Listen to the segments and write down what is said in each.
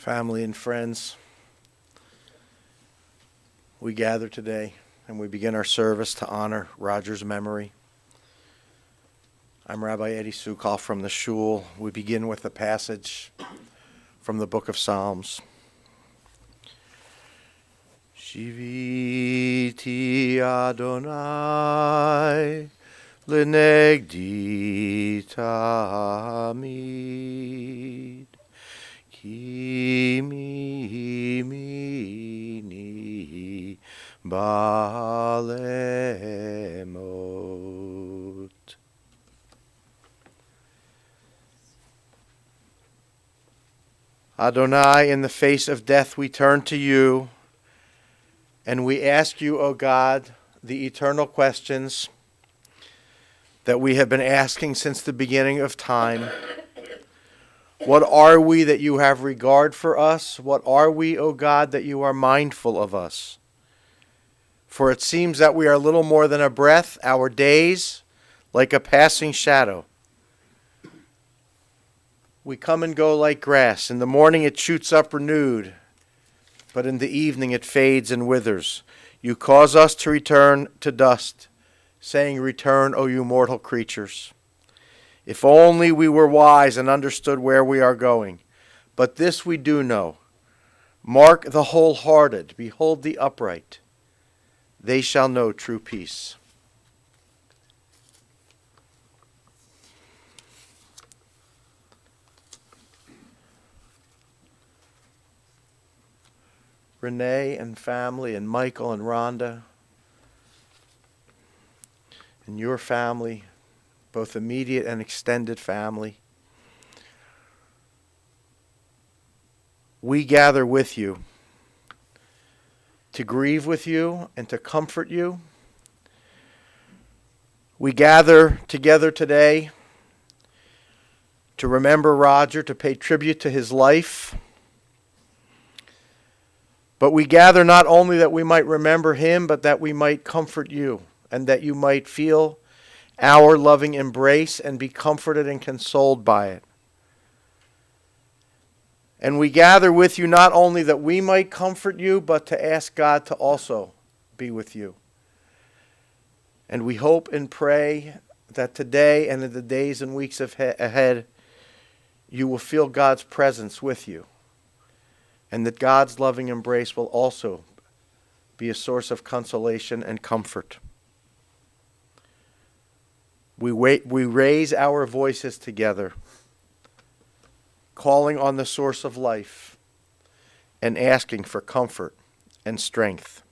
Family and friends, we gather today and we begin our service to honor Roger's memory. I'm Rabbi Eddie Sukal from the Shul. We begin with a passage from the book of Psalms. Shiviti Adonai lenegdi tamid ki mini balemot. Adonai, in the face of death we turn to you, and we ask you, O God, the eternal questions that we have been asking since the beginning of time. What are we that you have regard for us? What are we, O God, that you are mindful of us? For it seems that we are little more than a breath, our days like a passing shadow. We come and go like grass. In the morning it shoots up renewed, but in the evening it fades and withers. You cause us to return to dust, saying, "Return, O you mortal creatures." If only we were wise and understood where we are going. But this we do know. Mark the wholehearted, behold the upright. They shall know true peace. Renee and family and Michael and Rhonda and your family, both immediate and extended family. We gather with you to grieve with you and to comfort you. We gather together today to remember Roger, to pay tribute to his life. But we gather not only that we might remember him, but that we might comfort you, and that you might feel our loving embrace and be comforted and consoled by it. And we gather with you not only that we might comfort you, but to ask God to also be with you. And we hope and pray that today and in the days and weeks ahead, you will feel God's presence with you, and that God's loving embrace will also be a source of consolation and comfort. We raise our voices together, calling on the source of life and asking for comfort and strength.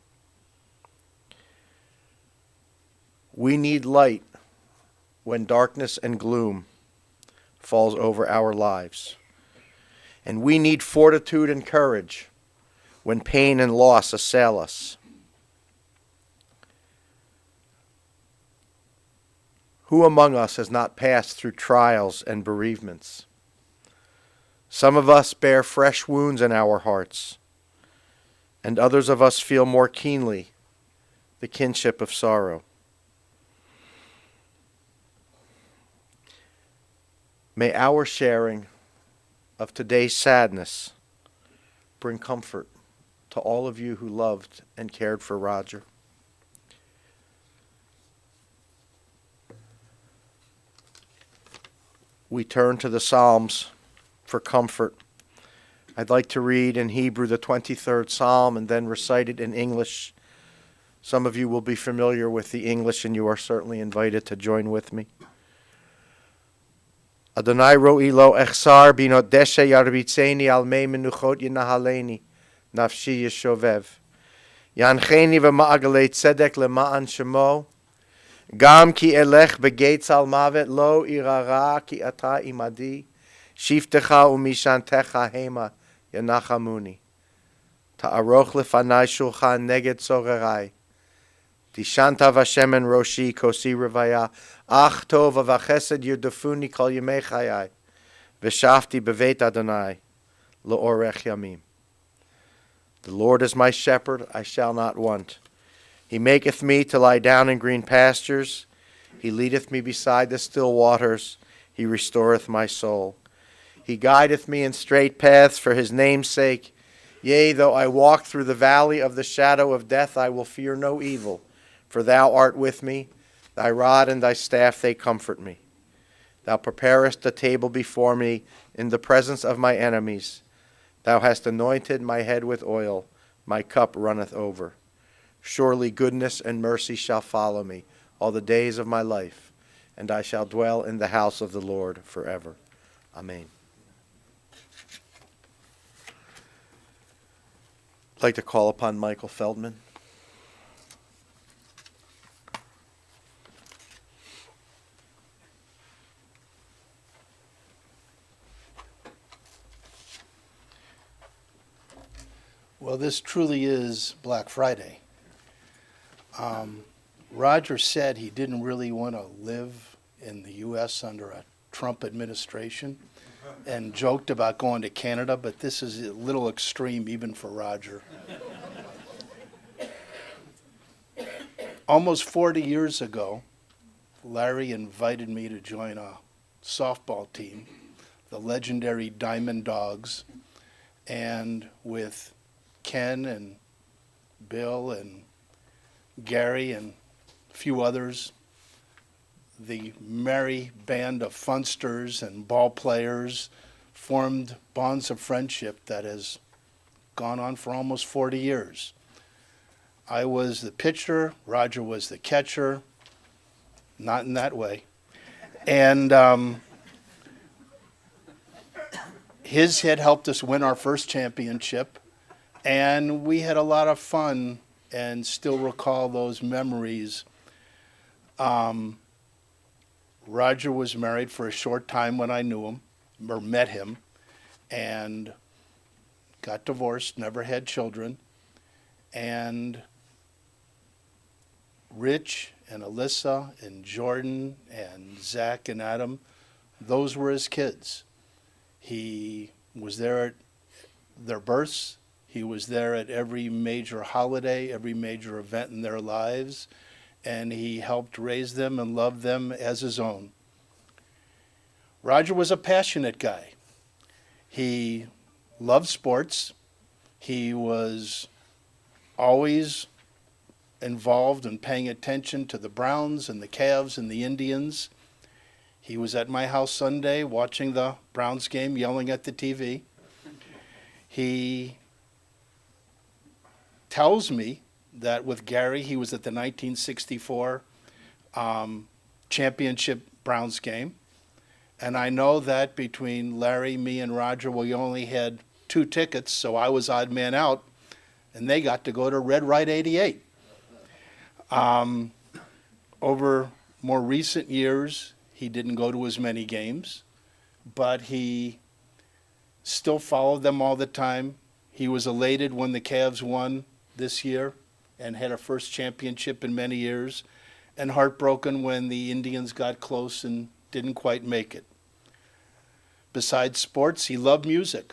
We need light when darkness and gloom falls over our lives. And we need fortitude and courage when pain and loss assail us. Who among us has not passed through trials and bereavements? Some of us bear fresh wounds in our hearts, and others of us feel more keenly the kinship of sorrow. May our sharing of today's sadness bring comfort to all of you who loved and cared for Roger. We turn to the Psalms for comfort. I'd like to read in Hebrew the 23rd Psalm and then recite it in English. Some of you will be familiar with the English, and you are certainly invited to join with me. Adonai ro'i lo echsar binot deshe yarbitzeni al mei menuchot yenahaleni nafshi yeshovev yancheni v'ma'agalei tzedek lema'an shemo gam ki elech begeitz al mavet lo irara ki ata imadi shiftecha umishantecha hema yenachamuni ta'aroch lefanai shulchan neged sorerai Tishanta v'Shemen roshi kosi revaya ach tov v'chesed yudafuni kol yemei chayai v'shafti b'veit Adonai le'orech yamim. The Lord is my shepherd, I shall not want. He maketh me to lie down in green pastures. He leadeth me beside the still waters. He restoreth my soul. He guideth me in straight paths for his name's sake. Yea, though I walk through the valley of the shadow of death, I will fear no evil, for thou art with me. Thy rod and thy staff, they comfort me. Thou preparest a table before me in the presence of my enemies. Thou hast anointed my head with oil. My cup runneth over. Surely goodness and mercy shall follow me all the days of my life, and I shall dwell in the house of the Lord forever. Amen. I'd like to call upon Michael Feldman. Well, this truly is Black Friday. Roger said he didn't really want to live in the U.S. under a Trump administration and joked about going to Canada, but this is a little extreme even for Roger. Almost 40 years ago, Larry invited me to join a softball team, the legendary Diamond Dogs, and with Ken and Bill and Gary and a few others, the merry band of funsters and ball players formed bonds of friendship that has gone on for almost 40 years. I was the pitcher, Roger was the catcher, not in that way. And his had helped us win our first championship, and we had a lot of fun and still recall those memories. Roger was married for a short time when I knew him, or met him, and got divorced, never had children. And Rich and Alyssa and Jordan and Zach and Adam, those were his kids. He was there at their births. He was there at every major holiday, every major event in their lives, and he helped raise them and love them as his own. Roger was a passionate guy. He loved sports. He was always involved in paying attention to the Browns and the Cavs and the Indians. He was at my house Sunday watching the Browns game, yelling at the TV. He tells me that with Gary, he was at the 1964 championship Browns game. And I know that between Larry, me, and Roger, we only had 2 tickets, so I was odd man out, and they got to go to Red Right 88. Over more recent years, he didn't go to as many games, but he still followed them all the time. He was elated when the Cavs won this year and had a first championship in many years, and heartbroken when the Indians got close and didn't quite make it. Besides sports, he loved music.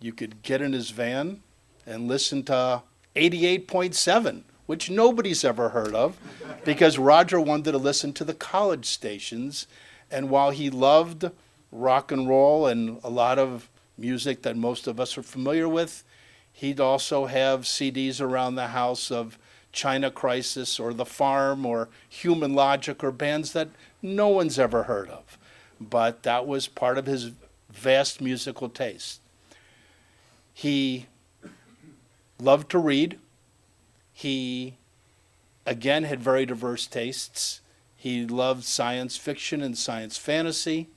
You could get in his van and listen to 88.7, which nobody's ever heard of, because Roger wanted to listen to the college stations. And while he loved rock and roll and a lot of music that most of us are familiar with, he'd also have CDs around the house of China Crisis or The Farm or Human Logic or bands that no one's ever heard of. But that was part of his vast musical taste. He loved to read. He, again, had very diverse tastes. He loved science fiction and science fantasy.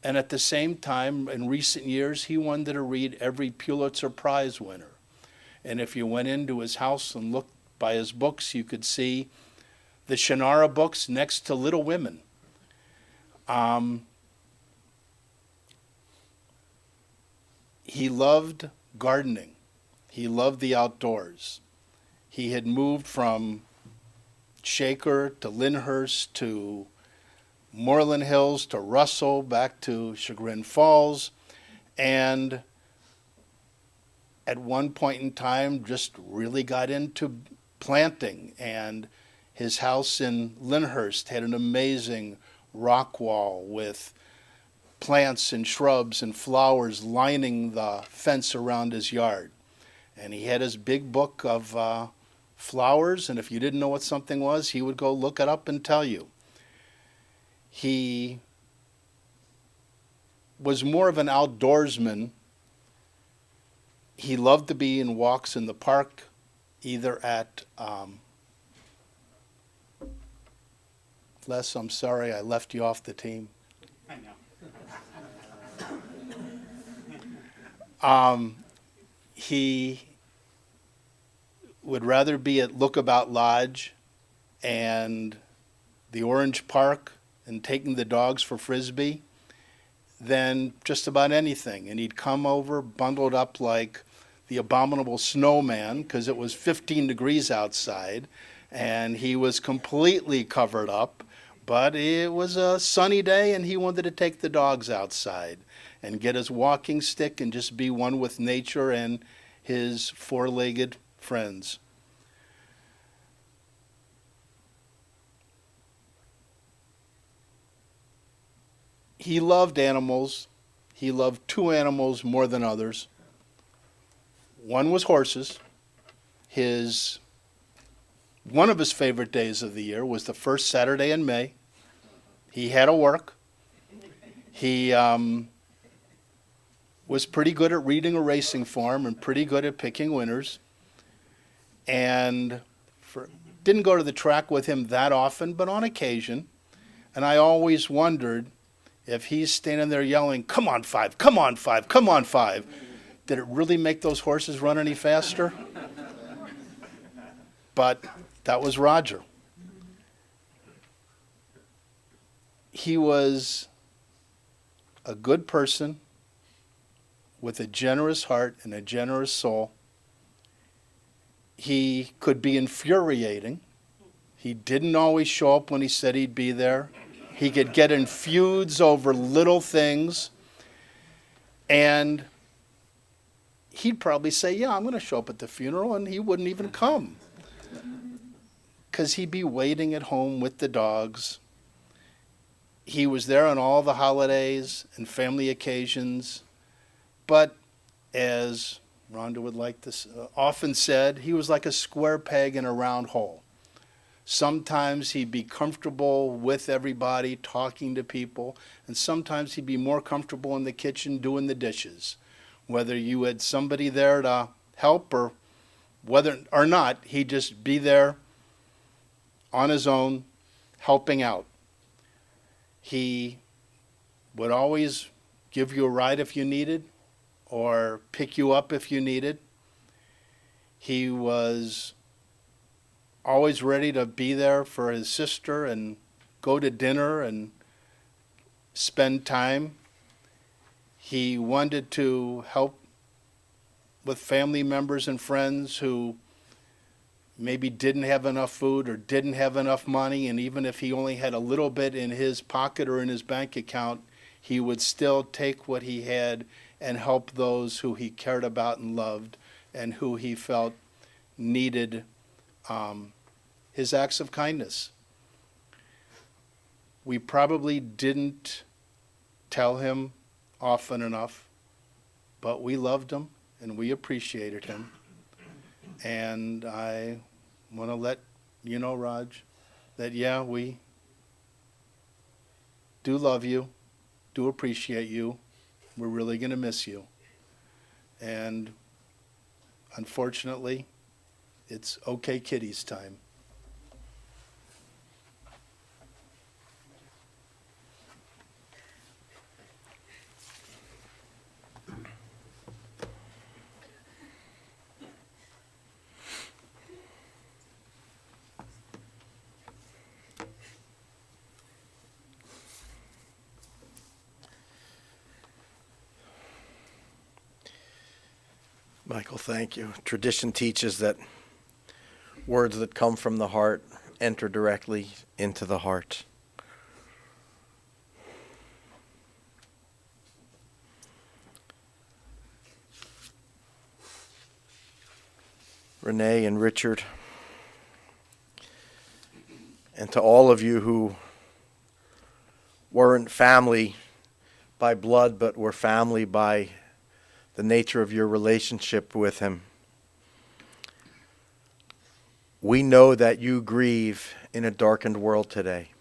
And at the same time, in recent years, he wanted to read every Pulitzer Prize winner. And if you went into his house and looked by his books, you could see the Shannara books next to Little Women. He loved gardening. He loved the outdoors. He had moved from Shaker to Lyndhurst to Moreland Hills to Russell, back to Chagrin Falls, and at one point in time just really got into planting. And his house in Lyndhurst had an amazing rock wall with plants and shrubs and flowers lining the fence around his yard. And he had his big book of flowers, and if you didn't know what something was, he would go look it up and tell you. He was more of an outdoorsman. He loved to be in walks in the park, either at Les, I'm sorry, I left you off the team. I know. He would rather be at Lookabout Lodge and the Orange Park and taking the dogs for Frisbee than just about anything. And he'd come over bundled up like the abominable snowman because it was 15 degrees outside and he was completely covered up. But it was a sunny day and he wanted to take the dogs outside and get his walking stick and just be one with nature and his four-legged friends. He loved animals. He loved two animals more than others. One was horses. One of his favorite days of the year was the first Saturday in May. He had to work. He was pretty good at reading a racing form and pretty good at picking winners. And didn't go to the track with him that often, but on occasion. And I always wondered if he's standing there yelling, "Come on, 5, come on, 5, come on, 5," did it really make those horses run any faster? But that was Roger. He was a good person with a generous heart and a generous soul. He could be infuriating. He didn't always show up when he said he'd be there. He could get in feuds over little things. And he'd probably say, "Yeah, I'm going to show up at the funeral," and he wouldn't even come. Because he'd be waiting at home with the dogs. He was there on all the holidays and family occasions. But as Rhonda would like this often said, he was like a square peg in a round hole. Sometimes he'd be comfortable with everybody, talking to people, and sometimes he'd be more comfortable in the kitchen doing the dishes. Whether you had somebody there to help or whether or not, he'd just be there on his own, helping out. He would always give you a ride if you needed or pick you up if you needed. He was always ready to be there for his sister and go to dinner and spend time. He wanted to help with family members and friends who maybe didn't have enough food or didn't have enough money, and even if he only had a little bit in his pocket or in his bank account, he would still take what he had and help those who he cared about and loved and who he felt needed his acts of kindness. We probably didn't tell him often enough, but we loved him and we appreciated him. And I want to let you know, Raj, that yeah, we do love you, do appreciate you. We're really going to miss you. And unfortunately, it's okay kitties time. Michael, thank you. Tradition teaches that words that come from the heart enter directly into the heart. Renee and Richard, and to all of you who weren't family by blood, but we're family by the nature of your relationship with him. We know that you grieve in a darkened world today.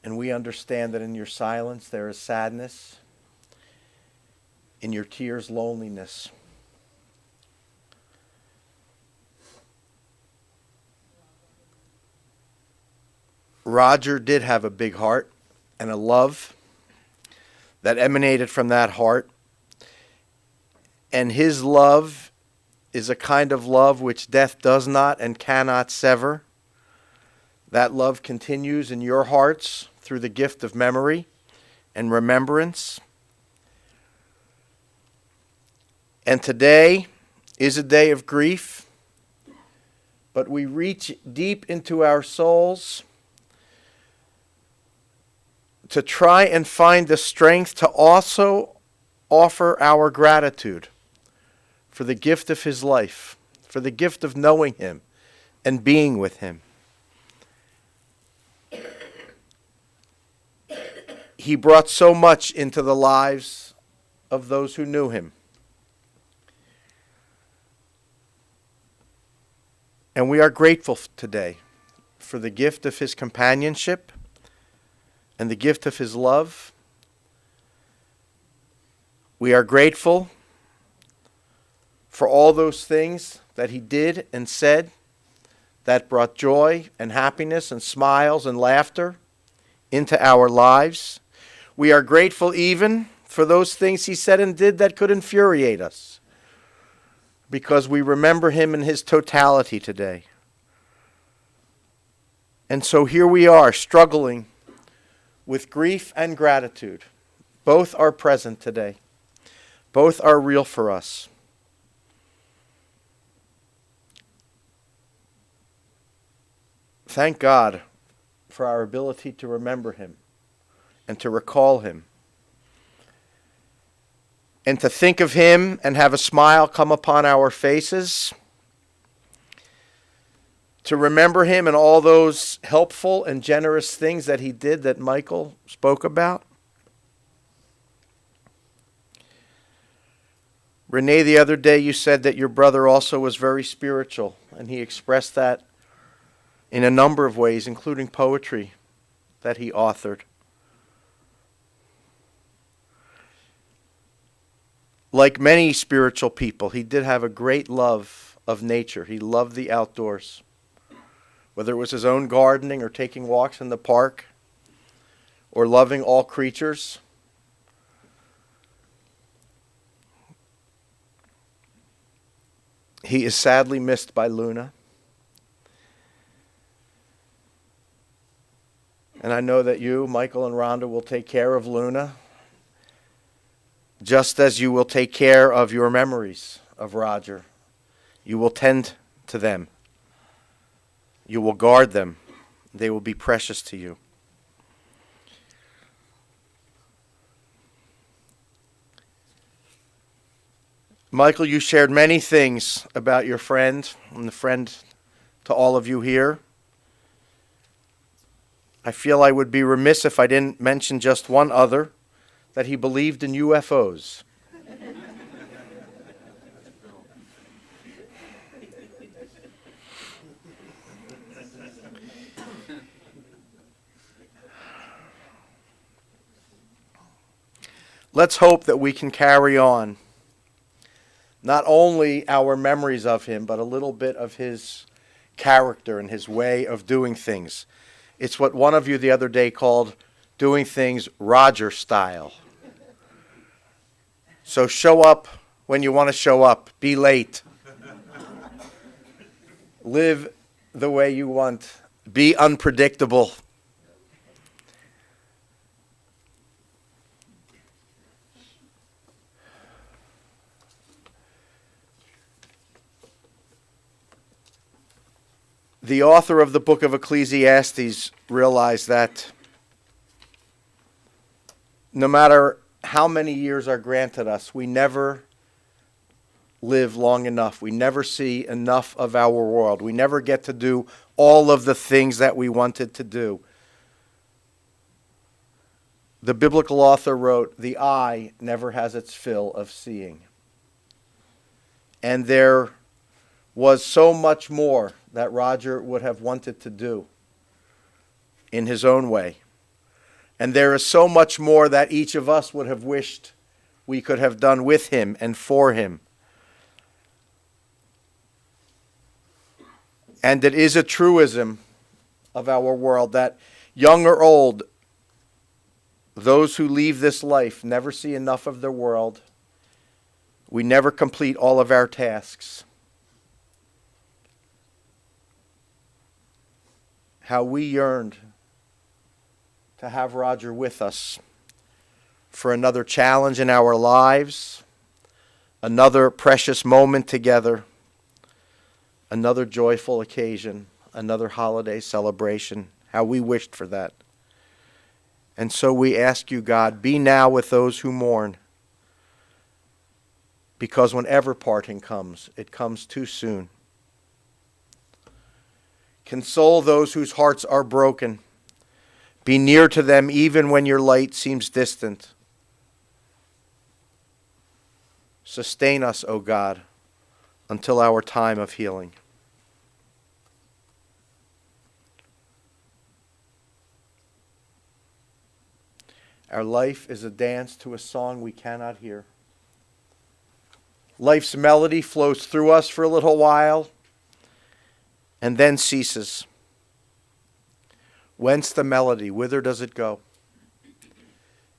And we understand that in your silence there is sadness, in your tears, loneliness. Roger did have a big heart and a love that emanated from that heart. And his love is a kind of love which death does not and cannot sever. That love continues in your hearts through the gift of memory and remembrance. And today is a day of grief, but we reach deep into our souls to try and find the strength to also offer our gratitude for the gift of his life, for the gift of knowing him and being with him. He brought so much into the lives of those who knew him. And we are grateful today for the gift of his companionship and the gift of his love. We are grateful for all those things that he did and said that brought joy and happiness and smiles and laughter into our lives. We are grateful even for those things he said and did that could infuriate us, because we remember him in his totality today. And so here we are, struggling with grief and gratitude. Both are present today. Both are real for us. Thank God for our ability to remember him and to recall him, and to think of him and have a smile come upon our faces, to remember him and all those helpful and generous things that he did that Michael spoke about. Renee, the other day you said that your brother also was very spiritual, and he expressed that in a number of ways, including poetry that he authored. Like many spiritual people, he did have a great love of nature. He loved the outdoors. Whether it was his own gardening or taking walks in the park or loving all creatures. He is sadly missed by Luna. And I know that you, Michael and Rhonda, will take care of Luna, just as you will take care of your memories of Roger. You will tend to them. You will guard them. They will be precious to you. Michael, you shared many things about your friend and the friend to all of you here. I feel I would be remiss if I didn't mention just one other, that he believed in UFOs. Let's hope that we can carry on not only our memories of him, but a little bit of his character and his way of doing things. It's what one of you the other day called doing things Roger style. So show up when you want to show up. Be late. Live the way you want. Be unpredictable. The author of the book of Ecclesiastes realized that no matter how many years are granted us, we never live long enough. We never see enough of our world. We never get to do all of the things that we wanted to do. The biblical author wrote, "The eye never has its fill of seeing." And there was so much more that Roger would have wanted to do in his own way. And there is so much more that each of us would have wished we could have done with him and for him. And it is a truism of our world that young or old, those who leave this life never see enough of the world. We never complete all of our tasks. How we yearned to have Roger with us for another challenge in our lives, another precious moment together, another joyful occasion, another holiday celebration. How we wished for that. And so we ask you, God, be now with those who mourn, because whenever parting comes, it comes too soon. Console those whose hearts are broken. Be near to them even when your light seems distant. Sustain us, O God, until our time of healing. Our life is a dance to a song we cannot hear. Life's melody flows through us for a little while and then ceases. Whence the melody? Whither does it go?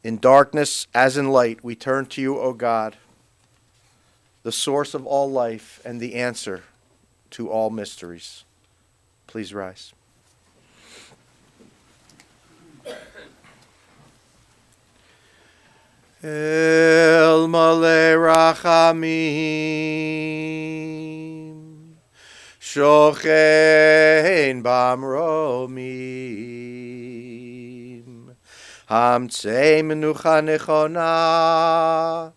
In darkness as in light, we turn to you, O God, the source of all life and the answer to all mysteries. Please rise. El male rachamim, shochein bamromim, hamtzei menucha nechona,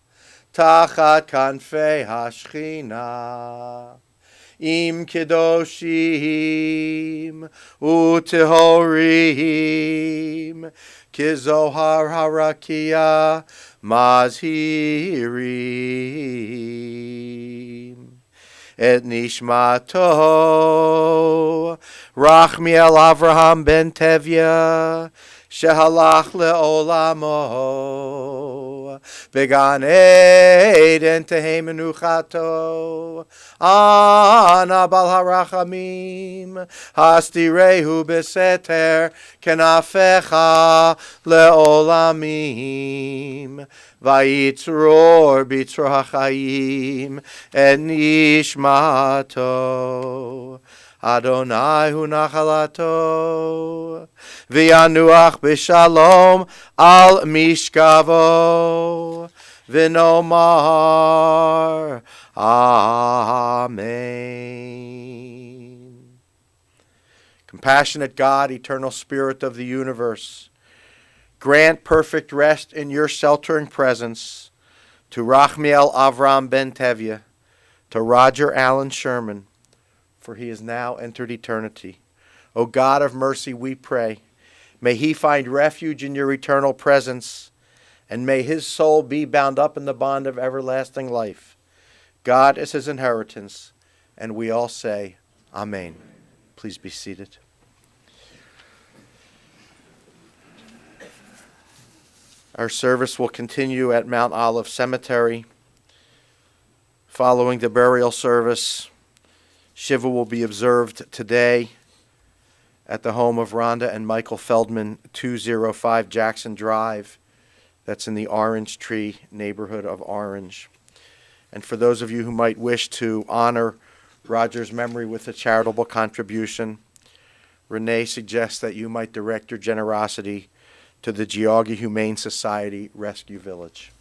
tachat kanfei hashchina, im kedoshim utehorim, kizohar harakia, mazhirim. Et nishmato Rachmiel Avraham ben Tevya shehalach leolamo began Eden tehei menuchato ana bal harachamim hastirehu beseter kenafecha leolamim vayitzror bitzror hachayim et nishmato Adonai hu nachalato v'yanuach b'shalom al mishkavo v'nomar Amen. Compassionate God, eternal Spirit of the universe, grant perfect rest in your sheltering presence to Rachmiel Avram ben Tevya, to Roger Allen Sherman, for he has now entered eternity. O God of mercy, we pray, may he find refuge in your eternal presence, and may his soul be bound up in the bond of everlasting life. God is his inheritance, and we all say, Amen. Please be seated. Our service will continue at Mount Olive Cemetery. Following the burial service, Shiva will be observed today at the home of Rhonda and Michael Feldman, 205 Jackson Drive. That's in the Orange Tree neighborhood of Orange. And for those of you who might wish to honor Roger's memory with a charitable contribution, Renee suggests that you might direct your generosity to the Geauga Humane Society Rescue Village.